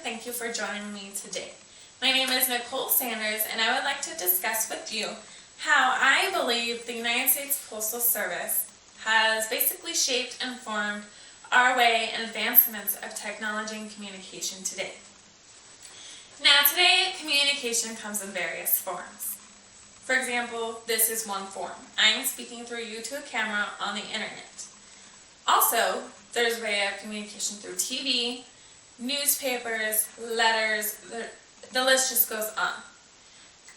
thank you for joining me today. My name is Nicole Sanders, and I would like to discuss with you how I believe the United States Postal Service has basically shaped and formed our way in advancements of technology and communication today. Now today, communication comes in various forms. For example, this is one form. I am speaking through you to a camera on the internet. Also, there's a way of communication through TV, newspapers, letters, the list just goes on.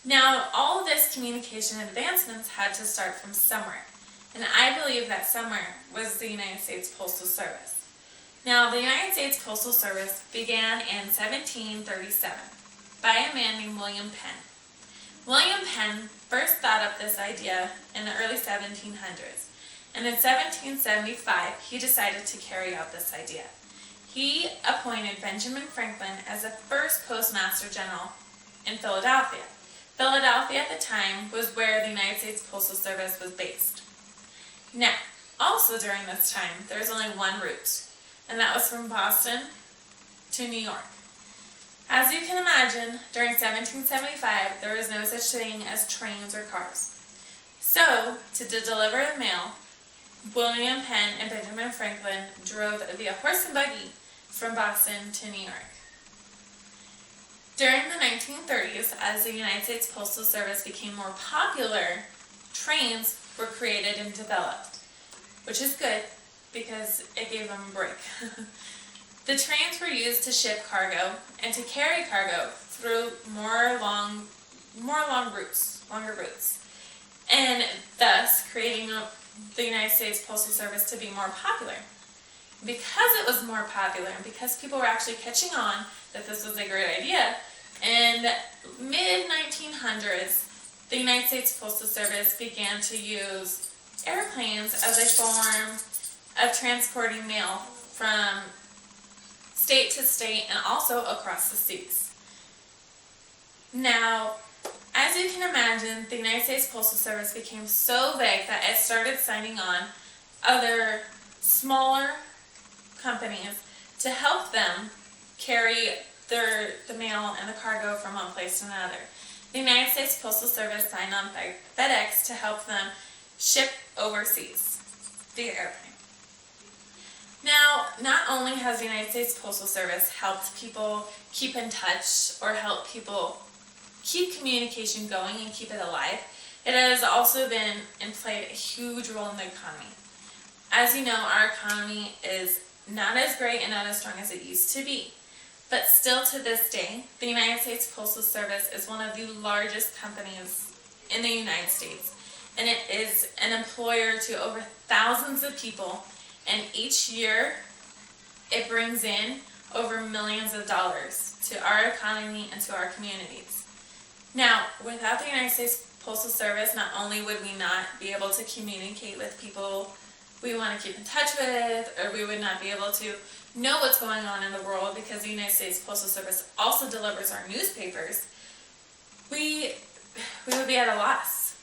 Now, all of this communication advancements had to start from somewhere, and I believe that somewhere was the United States Postal Service. Now, the United States Postal Service began in 1737 by a man named William Penn. William Penn first thought up this idea in the early 1700s, and in 1775 he decided to carry out this idea. He appointed Benjamin Franklin as the first Postmaster General in Philadelphia. Philadelphia at the time was where the United States Postal Service was based. Now, also during this time, there was only one route, and that was from Boston to New York. As you can imagine, during 1775, there was no such thing as trains or cars. So, to deliver the mail, William Penn and Benjamin Franklin drove via horse and buggy from Boston to New York. During the 1930s, as the United States Postal Service became more popular, trains were created and developed, which is good because it gave them a break. The trains were used to ship cargo and to carry cargo through longer routes, and thus creating the United States Postal Service to be more popular. Because it was more popular and because people were actually catching on that this was a great idea, in mid-1900s, the United States Postal Service began to use airplanes as a form of transporting mail from state to state and also across the seas. Now, as you can imagine, the United States Postal Service became so big that it started signing on other smaller companies to help them carry the mail and the cargo from one place to another. The United States Postal Service signed on by FedEx to help them ship overseas via airplane. Now, not only has the United States Postal Service helped people keep in touch or help people keep communication going and keep it alive, it has also been and played a huge role in the economy. As you know, our economy is not as great and not as strong as it used to be. But still to this day, the United States Postal Service is one of the largest companies in the United States. And it is an employer to over thousands of people. And each year, it brings in over millions of dollars to our economy and to our communities. Now, without the United States Postal Service, not only would we not be able to communicate with people we want to keep in touch with, or we would not be able to know what's going on in the world because the United States Postal Service also delivers our newspapers, we would be at a loss.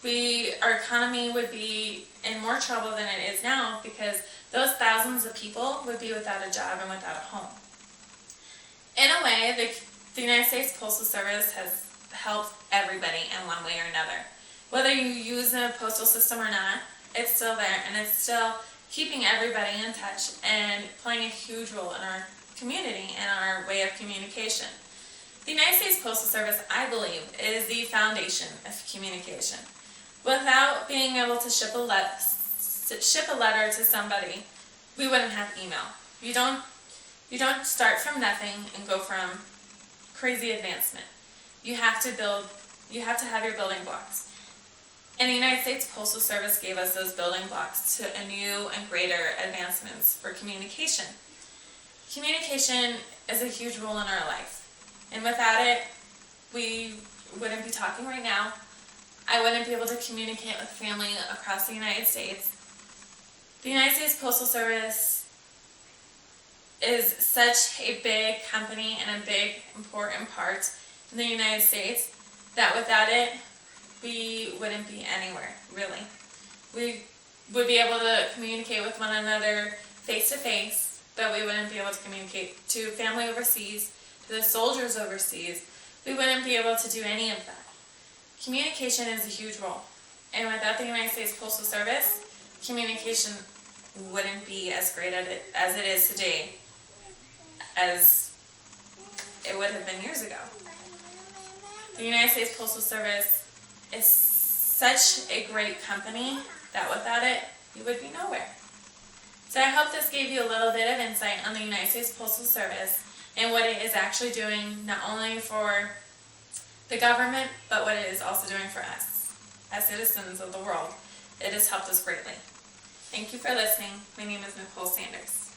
Our economy would be in more trouble than it is now because those thousands of people would be without a job and without a home. In a way, the United States Postal Service has helped everybody in one way or another. Whether you use the postal system or not, it's still there, and it's still keeping everybody in touch and playing a huge role in our community and our way of communication. The United States Postal Service, I believe, is the foundation of communication. Without being able to ship a letter to somebody, we wouldn't have email. You don't start from nothing and go from crazy advancement. You have to have your building blocks. And the United States Postal Service gave us those building blocks to a new and greater advancements for communication. Communication is a huge role in our life. And without it, we wouldn't be talking right now. I wouldn't be able to communicate with family across the United States. The United States Postal Service is such a big company and a big, important part in the United States that without it, we wouldn't be anywhere, really. We would be able to communicate with one another face to face, but we wouldn't be able to communicate to family overseas, the soldiers overseas, we wouldn't be able to do any of that. Communication is a huge role, and without the United States Postal Service, communication wouldn't be as great as it is today as it would have been years ago. The United States Postal Service is such a great company that without it, you would be nowhere. So I hope this gave you a little bit of insight on the United States Postal Service and what it is actually doing, not only for the government, but what it is also doing for us as citizens of the world. It has helped us greatly. Thank you for listening. My name is Nicole Sanders.